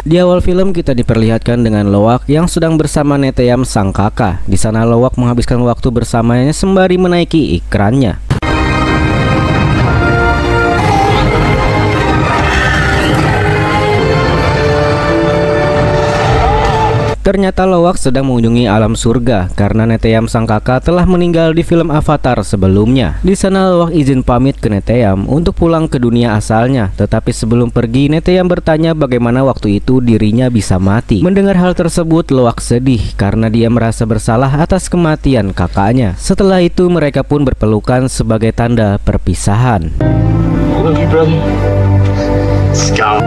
Di awal film kita diperlihatkan dengan Loak yang sedang bersama Neteyam sang kakak. Di sana Loak menghabiskan waktu bersamanya sembari menaiki ikrannya. Ternyata Loak sedang mengunjungi alam surga karena Neteyam sang kakak telah meninggal di film Avatar sebelumnya. Di sana Loak izin pamit ke Neteyam untuk pulang ke dunia asalnya, tetapi sebelum pergi Neteyam bertanya bagaimana waktu itu dirinya bisa mati. Mendengar hal tersebut Loak sedih karena dia merasa bersalah atas kematian kakaknya. Setelah itu mereka pun berpelukan sebagai tanda perpisahan. I love you, brother. Scout.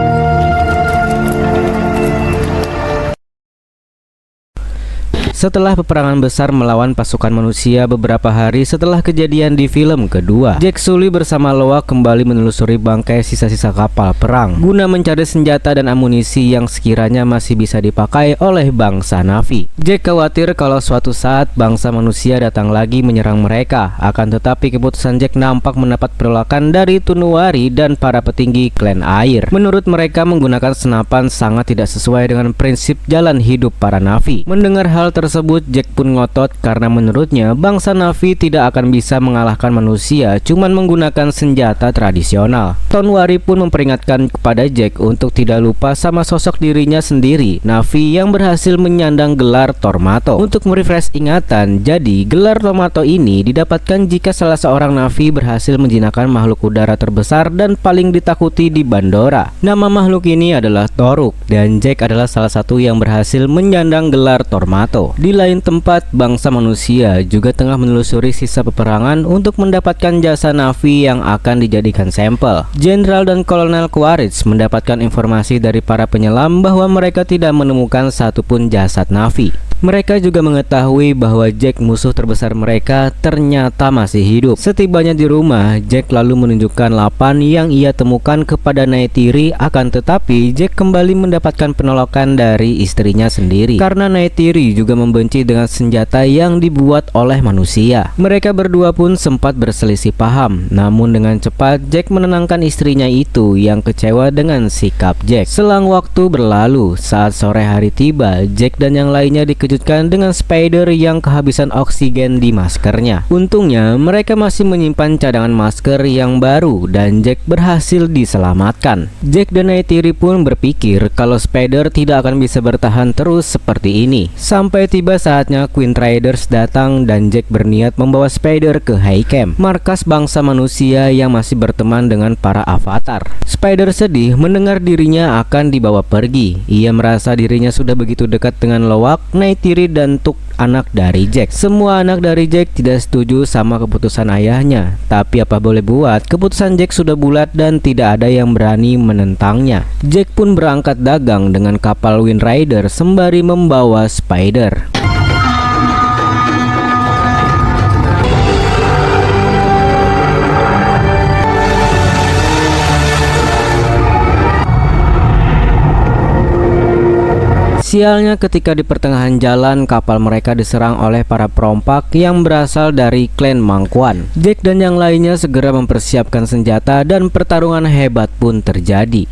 Setelah peperangan besar melawan pasukan manusia beberapa hari setelah kejadian di film kedua, Jack Sully bersama Loak kembali menelusuri bangkai sisa-sisa kapal perang guna mencari senjata dan amunisi yang sekiranya masih bisa dipakai oleh bangsa Na'vi. Jack khawatir kalau suatu saat bangsa manusia datang lagi menyerang mereka, akan tetapi keputusan Jack nampak mendapat penolakan dari Tunuwari dan para petinggi klan air. Menurut mereka menggunakan senapan sangat tidak sesuai dengan prinsip jalan hidup para Na'vi. Mendengar hal tersebut Jack pun ngotot karena menurutnya bangsa Na'vi tidak akan bisa mengalahkan manusia cuman menggunakan senjata tradisional. Tonwari pun memperingatkan kepada Jack untuk tidak lupa sama sosok dirinya sendiri, Na'vi yang berhasil menyandang gelar Tormato. Untuk merefresh ingatan, jadi gelar Tormato ini didapatkan jika salah seorang Na'vi berhasil menjinakkan makhluk udara terbesar dan paling ditakuti di Bandora. Nama makhluk ini adalah Toruk dan Jack adalah salah satu yang berhasil menyandang gelar Tormato. Di lain tempat, bangsa manusia juga tengah menelusuri sisa peperangan untuk mendapatkan jasa Na'vi yang akan dijadikan sampel. Jenderal dan Kolonel Quaritch mendapatkan informasi dari para penyelam bahwa mereka tidak menemukan satupun jasad Na'vi. Mereka juga mengetahui bahwa Jack, musuh terbesar mereka, ternyata masih hidup. Setibanya di rumah, Jack lalu menunjukkan lapan yang ia temukan kepada Neytiri, akan tetapi Jack kembali mendapatkan penolakan dari istrinya sendiri karena Neytiri juga membenci dengan senjata yang dibuat oleh manusia. Mereka berdua pun sempat berselisih paham, namun dengan cepat Jack menenangkan istrinya itu yang kecewa dengan sikap Jack. Selang waktu berlalu, saat sore hari tiba, Jack dan yang lainnya dikejutkan dengan Spider yang kehabisan oksigen di maskernya. Untungnya mereka masih menyimpan cadangan masker yang baru dan Jack berhasil diselamatkan. Jack dan Neytiri pun berpikir kalau Spider tidak akan bisa bertahan terus seperti ini. Sampai tiba saatnya Queen Riders datang dan Jack berniat membawa Spider ke High Camp, markas bangsa manusia yang masih berteman dengan para avatar. Spider sedih mendengar dirinya akan dibawa pergi. Ia merasa dirinya sudah begitu dekat dengan Loak, Neytiri dan Tuk, anak dari Jack. Semua anak dari Jack tidak setuju sama keputusan ayahnya, tapi apa boleh buat, keputusan Jack sudah bulat dan tidak ada yang berani menentangnya. Jack pun berangkat dagang dengan kapal Wind Rider sembari membawa Spider. Sialnya ketika di pertengahan jalan kapal mereka diserang oleh para perompak yang berasal dari klan Mangkuan. Jack dan yang lainnya segera mempersiapkan senjata dan pertarungan hebat pun terjadi.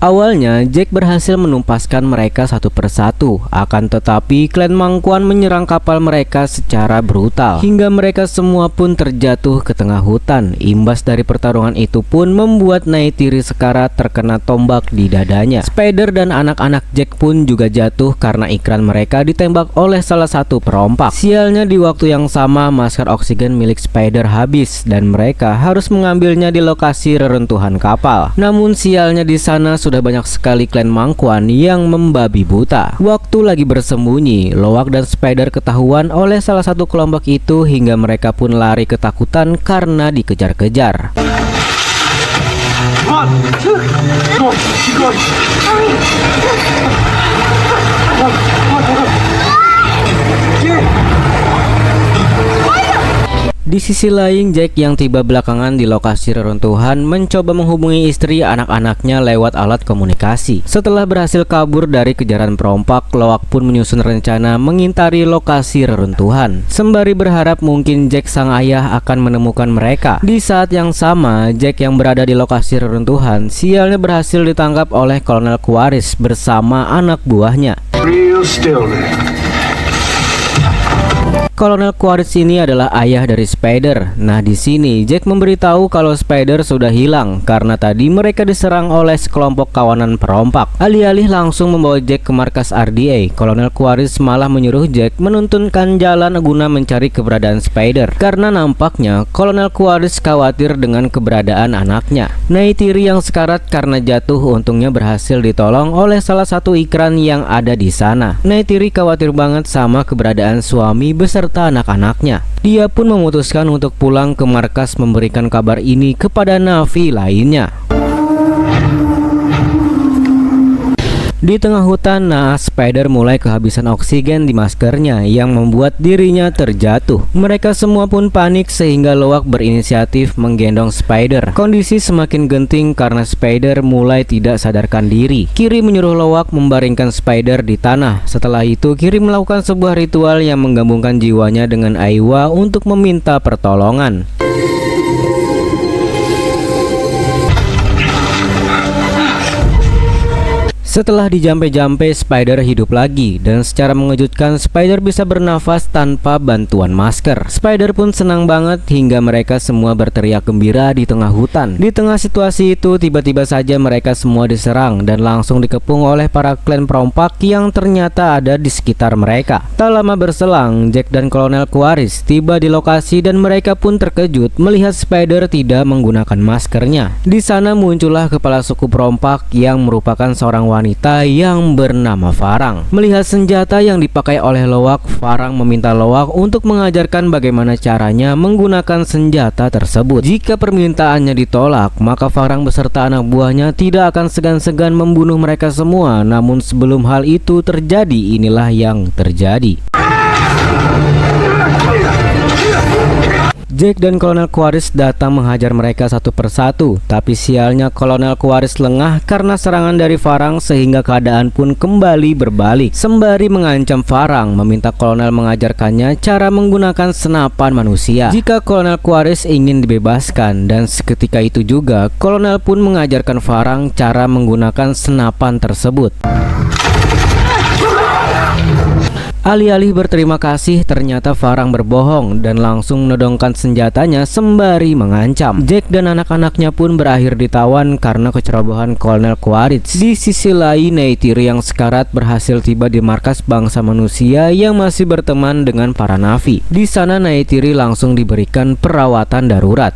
Awalnya Jack berhasil menumpaskan mereka satu persatu, akan tetapi klan Mangkuan menyerang kapal mereka secara brutal hingga mereka semua pun terjatuh ke tengah hutan. Imbas dari pertarungan itu pun membuat Neytiri sekarat terkena tombak di dadanya. Spider dan anak-anak Jack pun juga jatuh karena ikran mereka ditembak oleh salah satu perompak. Sialnya di waktu yang sama masker oksigen milik Spider habis dan mereka harus mengambilnya di lokasi reruntuhan kapal. Namun sialnya di sana sudah banyak sekali klan Mangkuan yang membabi buta. Waktu lagi bersembunyi, Loak dan Spider ketahuan oleh salah satu kelompok itu hingga mereka pun lari ketakutan karena dikejar-kejar. Di sisi lain, Jack yang tiba belakangan di lokasi reruntuhan mencoba menghubungi istri anak-anaknya lewat alat komunikasi. Setelah berhasil kabur dari kejaran perompak, Loak pun menyusun rencana mengintari lokasi reruntuhan, sembari berharap mungkin Jack sang ayah akan menemukan mereka. Di saat yang sama, Jack yang berada di lokasi reruntuhan sialnya berhasil ditangkap oleh Kolonel Quaritch bersama anak buahnya. Real still there. Kolonel Quaritch ini adalah ayah dari Spider. Nah, di sini Jack memberitahu kalau Spider sudah hilang karena tadi mereka diserang oleh sekelompok kawanan perompak. Alih-alih langsung membawa Jack ke markas RDA, Kolonel Quaritch malah menyuruh Jack menuntunkan jalan guna mencari keberadaan Spider. Karena nampaknya Kolonel Quaritch khawatir dengan keberadaan anaknya. Neytiri yang sekarat karena jatuh untungnya berhasil ditolong oleh salah satu ikran yang ada di sana. Neytiri khawatir banget sama keberadaan suami beserta anak-anaknya. Dia pun memutuskan untuk pulang ke markas memberikan kabar ini kepada Na'vi lainnya. Di tengah hutan, Spider mulai kehabisan oksigen di maskernya yang membuat dirinya terjatuh. Mereka semua pun panik sehingga Loak berinisiatif menggendong Spider. Kondisi semakin genting karena Spider mulai tidak sadarkan diri. Kiri menyuruh Loak membaringkan Spider di tanah. Setelah itu, Kiri melakukan sebuah ritual yang menggabungkan jiwanya dengan Aiwa untuk meminta pertolongan. Setelah dijampe-jampe, Spider hidup lagi dan secara mengejutkan Spider bisa bernafas tanpa bantuan masker. Spider pun senang banget hingga mereka semua berteriak gembira di tengah hutan. Di tengah situasi itu, tiba-tiba saja mereka semua diserang dan langsung dikepung oleh para klan perompak yang ternyata ada di sekitar mereka. Tak lama berselang, Jack dan Kolonel Quaritch tiba di lokasi dan mereka pun terkejut melihat Spider tidak menggunakan maskernya. Di sana muncullah kepala suku perompak yang merupakan seorang wanita yang bernama Farang. Melihat senjata yang dipakai oleh Loak, Farang meminta Loak untuk mengajarkan bagaimana caranya menggunakan senjata tersebut. Jika permintaannya ditolak, maka Farang beserta anak buahnya tidak akan segan-segan membunuh mereka semua. Namun sebelum hal itu terjadi, inilah yang terjadi. Jack dan Kolonel Quaritch datang menghajar mereka satu persatu, tapi sialnya Kolonel Quaritch lengah karena serangan dari Farang sehingga keadaan pun kembali berbalik. Sembari mengancam Farang, meminta Kolonel mengajarkannya cara menggunakan senapan manusia jika Kolonel Quaritch ingin dibebaskan, dan seketika itu juga Kolonel pun mengajarkan Farang cara menggunakan senapan tersebut. Alih-alih berterima kasih, ternyata Farang berbohong dan langsung menodongkan senjatanya sembari mengancam. Jack dan anak-anaknya pun berakhir ditawan karena kecerobohan Kolonel Quaritch. Di sisi lain, Neytiri yang sekarat berhasil tiba di markas bangsa manusia yang masih berteman dengan para Na'vi. Di sana Neytiri langsung diberikan perawatan darurat.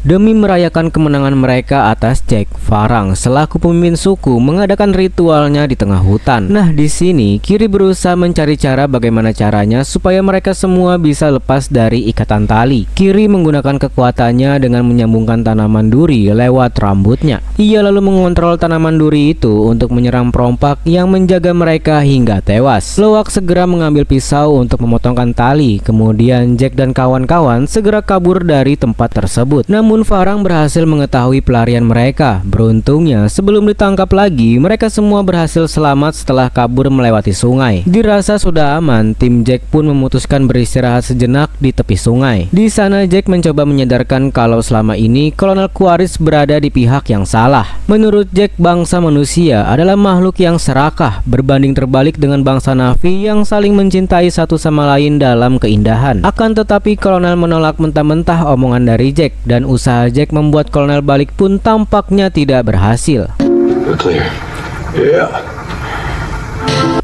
Demi merayakan kemenangan mereka atas Jack, Farang selaku pemimpin suku mengadakan ritualnya di tengah hutan. Nah, di sini Kiri berusaha mencari cara bagaimana caranya supaya mereka semua bisa lepas dari ikatan tali. Kiri menggunakan kekuatannya dengan menyambungkan tanaman duri lewat rambutnya. Ia lalu mengontrol tanaman duri itu untuk menyerang perompak yang menjaga mereka hingga tewas. Loak segera mengambil pisau untuk memotongkan tali. Kemudian Jack dan kawan-kawan segera kabur dari tempat tersebut. Namun Farang berhasil mengetahui pelarian mereka. Beruntungnya, sebelum ditangkap lagi, mereka semua berhasil selamat setelah kabur melewati sungai. Dirasa sudah aman, tim Jack pun memutuskan beristirahat sejenak di tepi sungai. Di sana Jack mencoba menyadarkan kalau selama ini Kolonel Quaritch berada di pihak yang salah. Menurut Jack, bangsa manusia adalah makhluk yang serakah, berbanding terbalik dengan bangsa Na'vi yang saling mencintai satu sama lain dalam keindahan. Akan tetapi Kolonel menolak mentah-mentah omongan dari Jack, dan usaha Jack membuat Kolonel balik pun tampaknya tidak berhasil.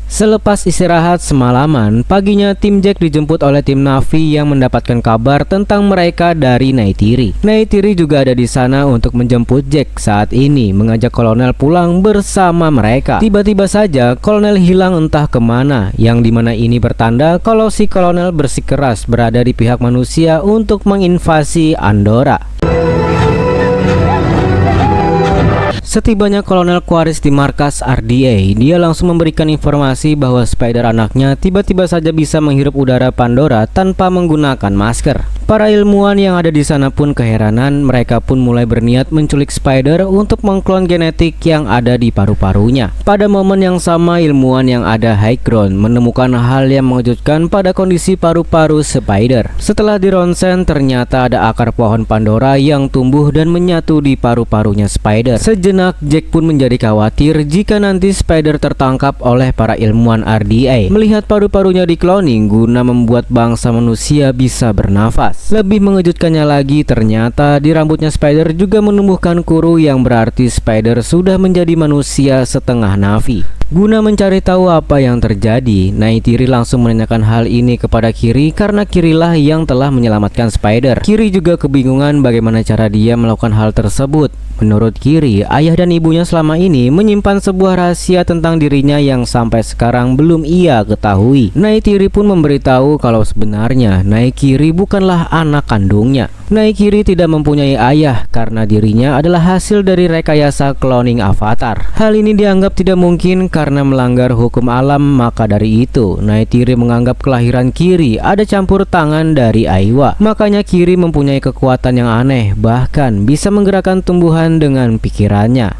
Selepas istirahat semalaman, paginya tim Jack dijemput oleh tim Na'vi yang mendapatkan kabar tentang mereka dari Neytiri. Neytiri juga ada di sana untuk menjemput Jack. Saat ini mengajak Kolonel pulang bersama mereka. Tiba-tiba saja Kolonel hilang entah kemana, yang dimana ini bertanda kalau si Kolonel bersikeras berada di pihak manusia untuk menginvasi Andorra. Setibanya Kolonel Quaritch di markas RDA, dia langsung memberikan informasi bahwa Spider anaknya tiba-tiba saja bisa menghirup udara Pandora tanpa menggunakan masker. Para ilmuwan yang ada di sana pun keheranan, mereka pun mulai berniat menculik Spider untuk mengklon genetik yang ada di paru-parunya. Pada momen yang sama, ilmuwan yang ada high ground menemukan hal yang mengejutkan pada kondisi paru-paru Spider. Setelah dironsen, ternyata ada akar pohon Pandora yang tumbuh dan menyatu di paru-parunya Spider. Sejenak, Jack pun menjadi khawatir jika nanti Spider tertangkap oleh para ilmuwan RDA. Melihat paru-parunya di-cloning guna membuat bangsa manusia bisa bernafas. Lebih mengejutkannya lagi, ternyata di rambutnya Spider juga menumbuhkan kuru yang berarti Spider sudah menjadi manusia setengah Na'vi. Guna mencari tahu apa yang terjadi, Neytiri langsung menanyakan hal ini kepada Kiri karena Kirilah yang telah menyelamatkan Spider. Kiri juga kebingungan bagaimana cara dia melakukan hal tersebut. Menurut Kiri, ayah dan ibunya selama ini menyimpan sebuah rahasia tentang dirinya yang sampai sekarang belum ia ketahui. Neytiri pun memberitahu kalau sebenarnya Neytiri bukanlah anak kandungnya. Neytiri tidak mempunyai ayah karena dirinya adalah hasil dari rekayasa cloning avatar. Hal ini dianggap tidak mungkin karena melanggar hukum alam, maka dari itu Neytiri menganggap kelahiran Kiri ada campur tangan dari Aiwa. Makanya Kiri mempunyai kekuatan yang aneh, bahkan bisa menggerakkan tumbuhan dengan pikirannya.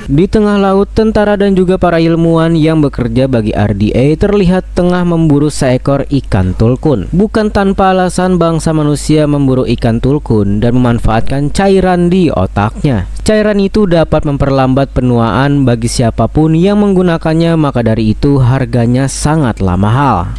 Di tengah laut, tentara dan juga para ilmuwan yang bekerja bagi RDA terlihat tengah memburu seekor ikan tulkun. Bukan tanpa alasan bangsa manusia memburu ikan tulkun dan memanfaatkan cairan di otaknya. Cairan itu dapat memperlambat penuaan bagi siapapun yang menggunakannya, maka dari itu harganya sangatlah mahal.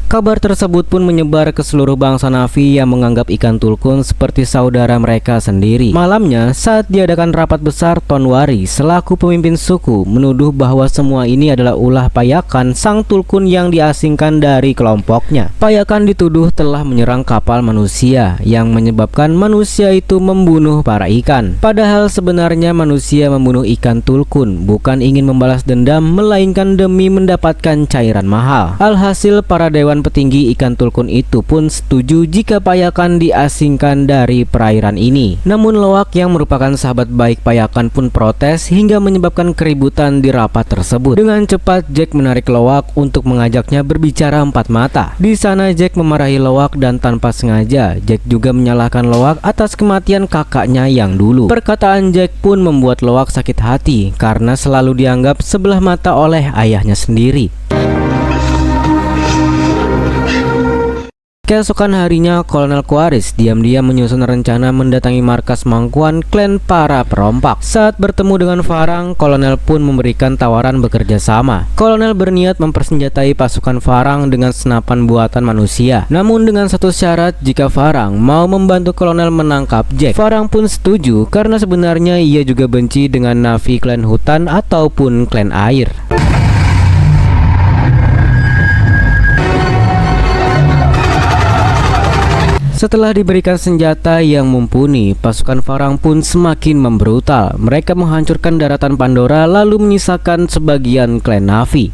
Kabar tersebut pun menyebar ke seluruh bangsa Na'vi yang menganggap ikan tulkun seperti saudara mereka sendiri. Malamnya, saat diadakan rapat besar, Tonwari selaku pemimpin suku menuduh bahwa semua ini adalah ulah Payakan sang tulkun yang diasingkan dari kelompoknya. Payakan dituduh telah menyerang kapal manusia yang menyebabkan manusia itu membunuh para ikan. Padahal sebenarnya manusia membunuh ikan tulkun bukan ingin membalas dendam, melainkan demi mendapatkan cairan mahal. Alhasil para dewan petinggi ikan tulkun itu pun setuju jika Payakan diasingkan dari perairan ini. Namun Loak yang merupakan sahabat baik Payakan pun protes hingga menyebabkan keributan di rapat tersebut. Dengan cepat Jack menarik Loak untuk mengajaknya berbicara empat mata. Di sana Jack memarahi Loak dan tanpa sengaja Jack juga menyalahkan Loak atas kematian kakaknya yang dulu. Perkataan Jack pun membuat Loak sakit hati karena selalu dianggap sebelah mata oleh ayahnya sendiri. Keesokan harinya, Kolonel Quaritch diam-diam menyusun rencana mendatangi markas Mangkuan klan para perompak. Saat bertemu dengan Farang, Kolonel pun memberikan tawaran bekerja sama. Kolonel berniat mempersenjatai pasukan Farang dengan senapan buatan manusia. Namun dengan satu syarat, jika Farang mau membantu Kolonel menangkap Jack. Farang pun setuju karena sebenarnya ia juga benci dengan Na'vi klan hutan ataupun klan air. Setelah diberikan senjata yang mumpuni, pasukan Farang pun semakin membrutal. Mereka menghancurkan daratan Pandora lalu menyisakan sebagian klan Na'vi.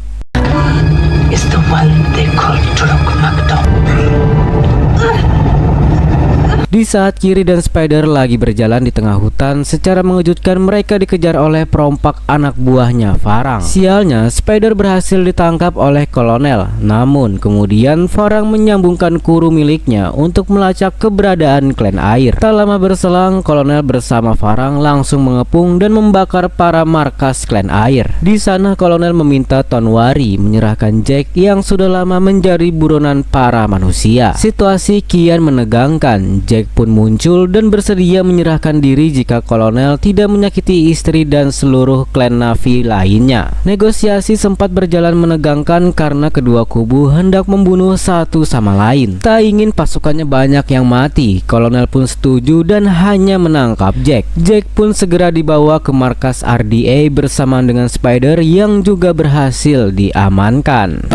Di saat Kiri dan Spider lagi berjalan di tengah hutan, secara mengejutkan mereka dikejar oleh perompak anak buahnya Farang. Sialnya, Spider berhasil ditangkap oleh Kolonel. Namun kemudian Farang menyambungkan kuru miliknya untuk melacak keberadaan klan air. Tak lama berselang, Kolonel bersama Farang langsung mengepung dan membakar para markas klan air. Di sana Kolonel meminta Tonwari menyerahkan Jack yang sudah lama menjadi buronan para manusia. Situasi kian menegangkan. Jack pun muncul dan bersedia menyerahkan diri jika Kolonel tidak menyakiti istri dan seluruh klan Na'vi lainnya. Negosiasi sempat berjalan menegangkan karena kedua kubu hendak membunuh satu sama lain. Tak ingin pasukannya banyak yang mati, Kolonel pun setuju dan hanya menangkap Jack. Jack pun segera dibawa ke markas RDA bersamaan dengan Spider yang juga berhasil diamankan.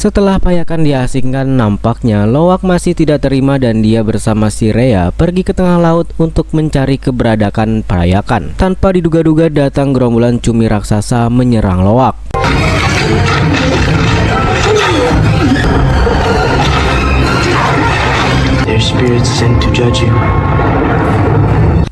Setelah payakan diasingkan, nampaknya Lowak masih tidak terima dan dia bersama si Rhea pergi ke tengah laut untuk mencari keberadaan payakan. Tanpa diduga-duga datang gerombolan cumi raksasa menyerang Lowak. Their spirits sent to judge you.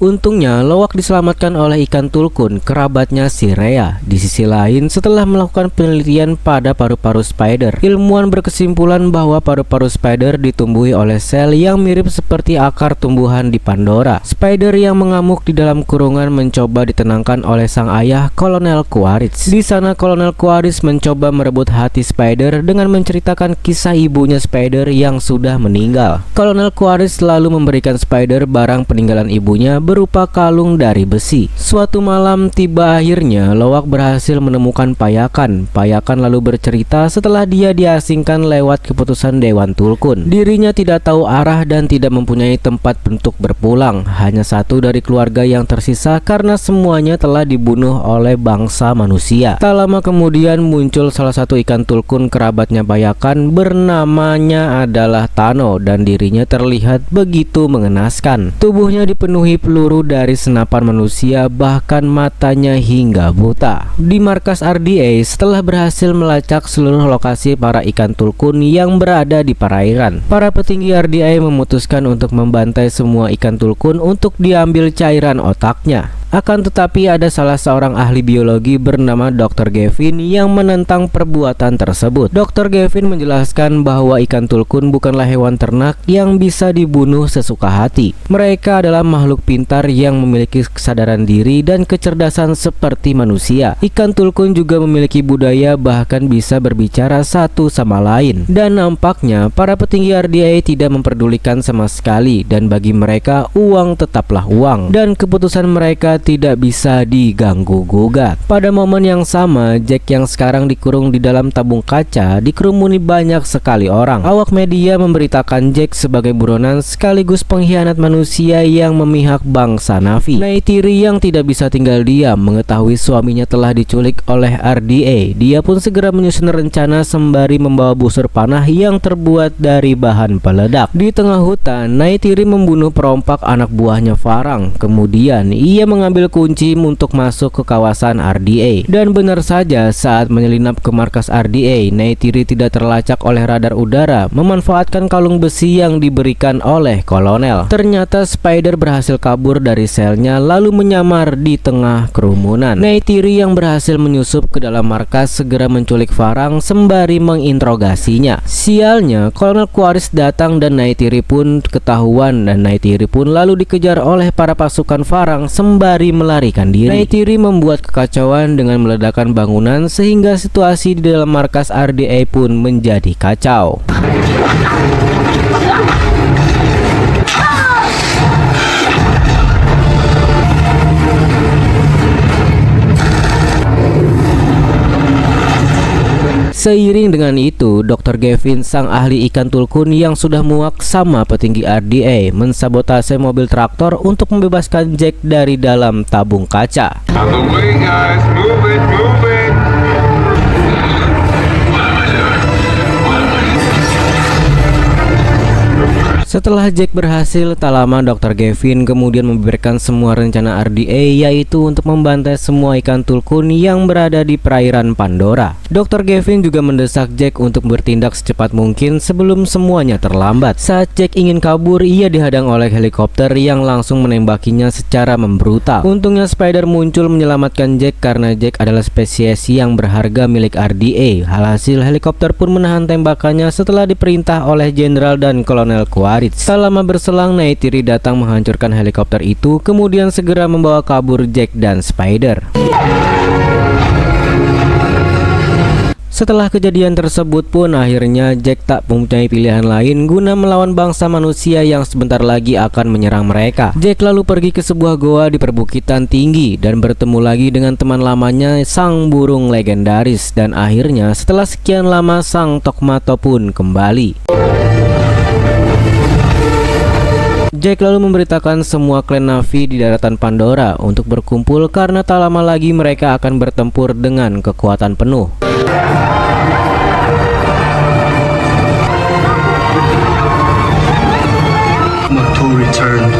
Untungnya Lowak diselamatkan oleh ikan tulkun, kerabatnya si Rhea. Di sisi lain, setelah melakukan penelitian pada paru-paru spider, ilmuwan berkesimpulan bahwa paru-paru spider ditumbuhi oleh sel yang mirip seperti akar tumbuhan di Pandora. Spider yang mengamuk di dalam kurungan mencoba ditenangkan oleh sang ayah, Kolonel Quaritch. Di sana Kolonel Quaritch mencoba merebut hati Spider dengan menceritakan kisah ibunya Spider yang sudah meninggal. Kolonel Quaritch lalu memberikan Spider barang peninggalan ibunya berupa kalung dari besi. Suatu malam tiba akhirnya Lowak berhasil menemukan payakan. Payakan lalu bercerita setelah dia diasingkan lewat keputusan Dewan Tulkun. Dirinya tidak tahu arah dan tidak mempunyai tempat untuk berpulang. Hanya satu dari keluarga yang tersisa karena semuanya telah dibunuh oleh bangsa manusia. Tak lama kemudian muncul salah satu ikan tulkun kerabatnya payakan, bernamanya adalah Tano, dan dirinya terlihat begitu mengenaskan. Tubuhnya dipenuhi peluru dari senapan manusia, bahkan matanya hingga buta. Di markas RDA, setelah berhasil melacak seluruh lokasi para ikan tulkun yang berada di perairan, para petinggi RDA memutuskan untuk membantai semua ikan tulkun untuk diambil cairan otaknya. Akan tetapi ada salah seorang ahli biologi bernama Dr. Gavin yang menentang perbuatan tersebut. Dr. Gavin menjelaskan bahwa ikan tulkun bukanlah hewan ternak yang bisa dibunuh sesuka hati. Mereka adalah makhluk pintar yang memiliki kesadaran diri dan kecerdasan seperti manusia. Ikan tulkun juga memiliki budaya, bahkan bisa berbicara satu sama lain. Dan nampaknya para petinggi RDA tidak memperdulikan sama sekali, dan bagi mereka uang tetaplah uang dan keputusan mereka tidak bisa diganggu-gugat. Pada momen yang sama, Jack yang sekarang dikurung di dalam tabung kaca dikerumuni banyak sekali orang. Awak media memberitakan Jack sebagai buronan sekaligus pengkhianat manusia yang memihak bangsa Na'vi. Neytiri yang tidak bisa tinggal diam mengetahui suaminya telah diculik oleh RDA. Dia pun segera menyusun rencana sembari membawa busur panah yang terbuat dari bahan peledak. Di tengah hutan, Neytiri membunuh perompak anak buahnya Farang. Kemudian ia mengambil kunci untuk masuk ke kawasan RDA. Dan benar saja, saat menyelinap ke markas RDA, Neytiri tidak terlacak oleh radar udara, memanfaatkan kalung besi yang diberikan oleh kolonel. Ternyata Spider berhasil kabur dari selnya lalu menyamar di tengah kerumunan. Neytiri yang berhasil menyusup ke dalam markas segera menculik Farang sembari menginterogasinya. Sialnya, Kolonel Quaritch datang dan Neytiri pun ketahuan, dan Neytiri pun lalu dikejar oleh para pasukan Farang sembari melarikan diri. Neytiri membuat kekacauan dengan meledakkan bangunan sehingga situasi di dalam markas RDA pun menjadi kacau. Seiring dengan itu, Dr. Gavin, sang ahli ikan tulkun yang sudah muak sama petinggi RDA, mensabotase mobil traktor untuk membebaskan Jack dari dalam tabung kaca. Out the way, guys. Move it, move it. Setelah Jack berhasil, tak lama Dr. Gavin kemudian membeberkan semua rencana RDA, yaitu untuk membantai semua ikan tulkun yang berada di perairan Pandora. Dr. Gavin juga mendesak Jack untuk bertindak secepat mungkin sebelum semuanya terlambat. Saat Jack ingin kabur, ia dihadang oleh helikopter yang langsung menembakinya secara membrutal. Untungnya Spider muncul menyelamatkan Jack karena Jack adalah spesies yang berharga milik RDA. Alhasil helikopter pun menahan tembakannya setelah diperintah oleh Jenderal dan Kolonel Quaritch. Tak lama berselang, Neytiri datang menghancurkan helikopter itu, kemudian segera membawa kabur Jack dan Spider. Setelah kejadian tersebut pun akhirnya Jack tak mempunyai pilihan lain guna melawan bangsa manusia yang sebentar lagi akan menyerang mereka. Jack lalu pergi ke sebuah goa di perbukitan tinggi dan bertemu lagi dengan teman lamanya, sang burung legendaris. Dan akhirnya setelah sekian lama sang Tokmato pun kembali. Jack lalu memberitakan semua klan Na'vi di daratan Pandora untuk berkumpul karena tak lama lagi mereka akan bertempur dengan kekuatan penuh. Mato returned.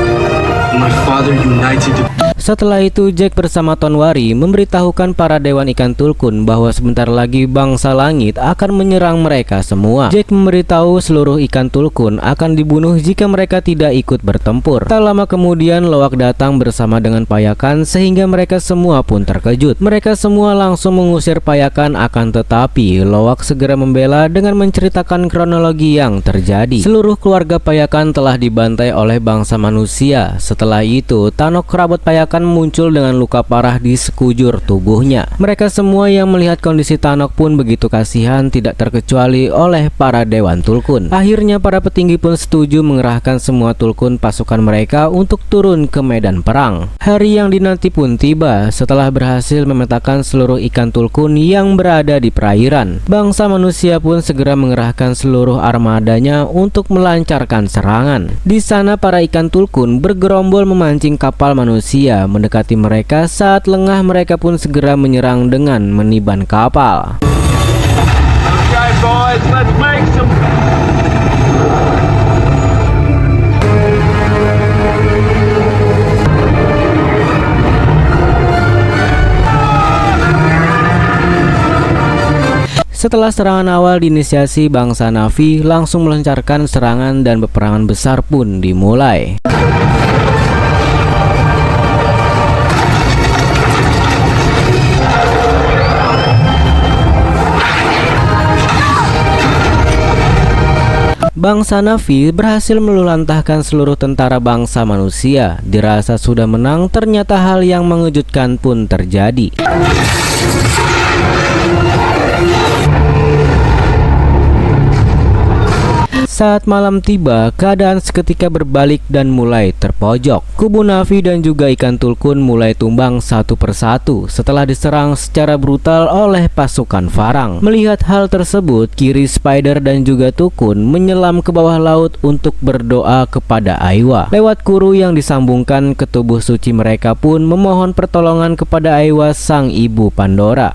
My father united the Setelah itu Jack bersama Tonwari memberitahukan para Dewan Ikan Tulkun bahwa sebentar lagi bangsa langit akan menyerang mereka semua. Jack memberitahu seluruh ikan Tulkun akan dibunuh jika mereka tidak ikut bertempur. Tak lama kemudian Loak datang bersama dengan Payakan sehingga mereka semua pun terkejut. Mereka semua langsung mengusir Payakan, akan tetapi Loak segera membela dengan menceritakan kronologi yang terjadi. Seluruh keluarga Payakan telah dibantai oleh bangsa manusia. Setelah itu Tanok kerabat Payakan muncul dengan luka parah di sekujur tubuhnya. Mereka semua yang melihat kondisi Tanok pun begitu kasihan, tidak terkecuali oleh para Dewan Tulkun. Akhirnya para petinggi pun setuju mengerahkan semua Tulkun pasukan mereka untuk turun ke medan perang. Hari yang dinanti pun tiba setelah berhasil memetakan seluruh ikan Tulkun yang berada di perairan. Bangsa manusia pun segera mengerahkan seluruh armadanya untuk melancarkan serangan. Di sana para ikan Tulkun bergerombol memancing kapal manusia mendekati mereka. Saat lengah mereka pun segera menyerang dengan meniban kapal. Okay, boys, let's make some. Setelah serangan awal diinisiasi, bangsa Na'vi langsung melancarkan serangan dan peperangan besar pun dimulai. Bangsa Na'vi berhasil meluluhlantahkan seluruh tentara bangsa manusia. Dirasa sudah menang, ternyata hal yang mengejutkan pun terjadi. Saat malam tiba, keadaan seketika berbalik dan mulai terpojok. Kubu Na'vi dan juga ikan Tulkun mulai tumbang satu persatu setelah diserang secara brutal oleh pasukan Farang. Melihat hal tersebut, Kiri, Spider dan juga Tukun menyelam ke bawah laut untuk berdoa kepada Aiwa. Lewat kuru yang disambungkan ke tubuh suci mereka pun memohon pertolongan kepada Aiwa, sang ibu Pandora.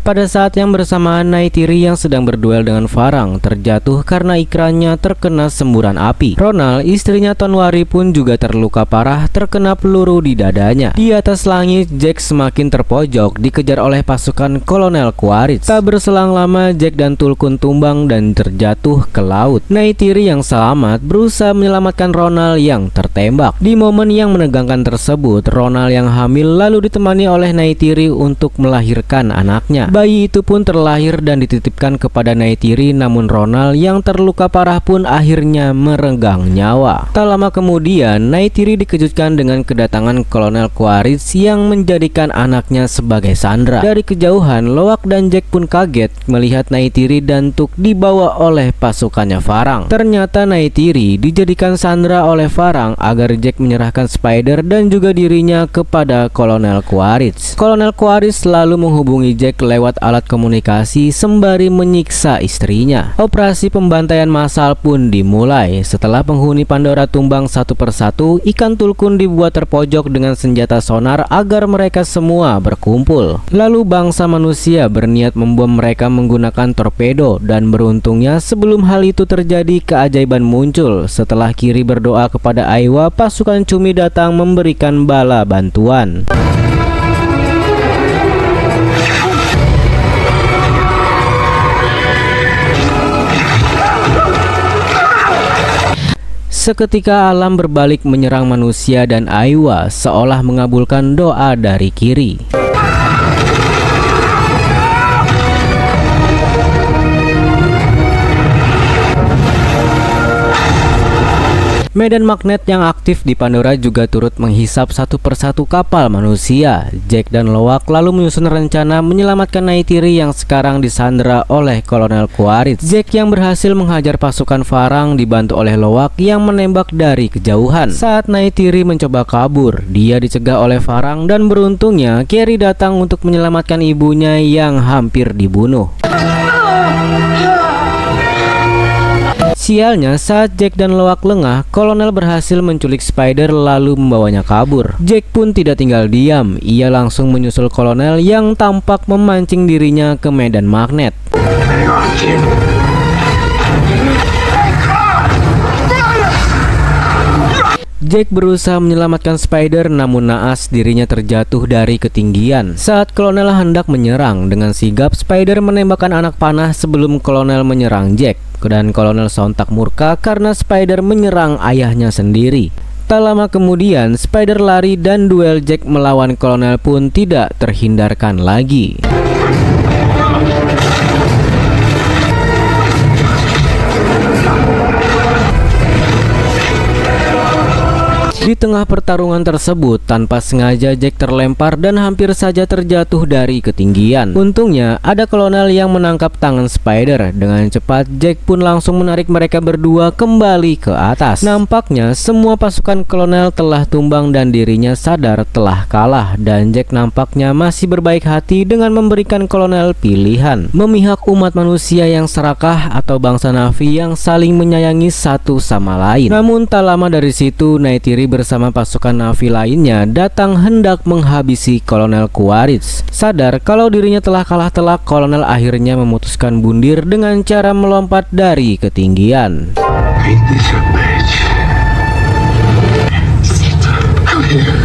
Pada saat yang bersamaan, Neytiri yang sedang berduel dengan Farang terjatuh karena ikrannya terkena semburan api. Ronald, istrinya Tonwari pun juga terluka parah terkena peluru di dadanya. Di atas langit, Jack semakin terpojok dikejar oleh pasukan Kolonel Quaritch. Tak berselang lama, Jack dan Tulkun tumbang dan terjatuh ke laut. Neytiri yang selamat berusaha menyelamatkan Ronald yang tertembak. Di momen yang menegangkan tersebut, Ronald yang hamil lalu ditemani oleh Neytiri untuk melahirkan anaknya. Bayi itu pun terlahir dan dititipkan kepada Neytiri, namun Ronald yang terluka parah pun akhirnya merenggang nyawa. Tak lama kemudian, Neytiri dikejutkan dengan kedatangan Kolonel Quaritch yang menjadikan anaknya sebagai sandra. Dari kejauhan, Loak dan Jack pun kaget melihat Neytiri dan Tuk dibawa oleh pasukannya Farang. Ternyata Neytiri dijadikan sandra oleh Farang agar Jack menyerahkan Spider dan juga dirinya kepada Kolonel Quaritch. Kolonel Quaritch selalu menghubungi Jack lewat alat komunikasi sembari menyiksa istrinya. Operasi pembantaian massal pun dimulai. Setelah penghuni Pandora tumbang satu persatu, ikan Tulkun dibuat terpojok dengan senjata sonar agar mereka semua berkumpul. Lalu bangsa manusia berniat membom mereka menggunakan torpedo, dan beruntungnya sebelum hal itu terjadi, keajaiban muncul. Setelah Kiri berdoa kepada Aiwa, pasukan Cumi datang memberikan bala bantuan. Seketika alam berbalik menyerang manusia dan Aiwa seolah mengabulkan doa dari Kiri. Medan magnet yang aktif di Pandora juga turut menghisap satu persatu kapal manusia. Jack dan Loak lalu menyusun rencana menyelamatkan Neytiri yang sekarang disandera oleh Kolonel Quaritch. Jack yang berhasil menghajar pasukan Farang dibantu oleh Loak yang menembak dari kejauhan. Saat Neytiri mencoba kabur, dia dicegah oleh Farang dan beruntungnya Kiri datang untuk menyelamatkan ibunya yang hampir dibunuh. Sialnya, saat Jack dan Loak lengah, Kolonel berhasil menculik Spider lalu membawanya kabur. Jack pun tidak tinggal diam, ia langsung menyusul Kolonel yang tampak memancing dirinya ke medan magnet. Hang on, kid. Jack berusaha menyelamatkan Spider, namun naas dirinya terjatuh dari ketinggian. Saat Kolonel hendak menyerang, dengan sigap Spider menembakkan anak panah sebelum Kolonel menyerang Jack. Dan Kolonel sontak murka karena Spider menyerang ayahnya sendiri. Tak lama kemudian, Spider lari dan duel Jack melawan Kolonel pun tidak terhindarkan lagi. Di tengah pertarungan tersebut, tanpa sengaja Jack terlempar dan hampir saja terjatuh dari ketinggian. Untungnya, ada Kolonel yang menangkap tangan Spider. Dengan cepat, Jack pun langsung menarik mereka berdua kembali ke atas. Nampaknya, semua pasukan Kolonel telah tumbang dan dirinya sadar telah kalah. Dan Jack nampaknya masih berbaik hati dengan memberikan Kolonel pilihan. Memihak umat manusia yang serakah atau bangsa Na'vi yang saling menyayangi satu sama lain. Namun tak lama dari situ, Neytiri bersama pasukan Na'vi lainnya datang hendak menghabisi Kolonel Quaritch. Sadar kalau dirinya telah kalah telak, Kolonel akhirnya memutuskan bundir dengan cara melompat dari ketinggian. Ain't this a bitch? Come here.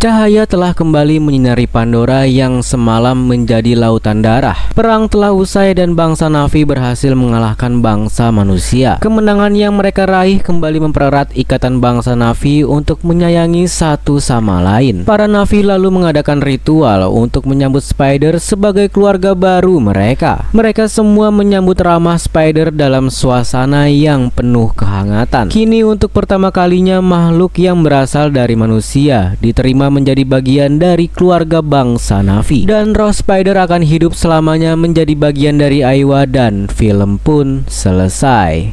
Cahaya telah kembali menyinari Pandora yang semalam menjadi lautan darah. Perang telah usai dan bangsa Na'vi berhasil mengalahkan bangsa manusia. Kemenangan yang mereka raih kembali mempererat ikatan bangsa Na'vi untuk menyayangi satu sama lain. Para Na'vi lalu mengadakan ritual untuk menyambut Spider sebagai keluarga baru mereka. Mereka semua menyambut ramah Spider dalam suasana yang penuh kehangatan. Kini untuk pertama kalinya makhluk yang berasal dari manusia diterima menjadi bagian dari keluarga bangsa Na'vi, dan roh Spider akan hidup selamanya menjadi bagian dari Eywa dan film pun selesai.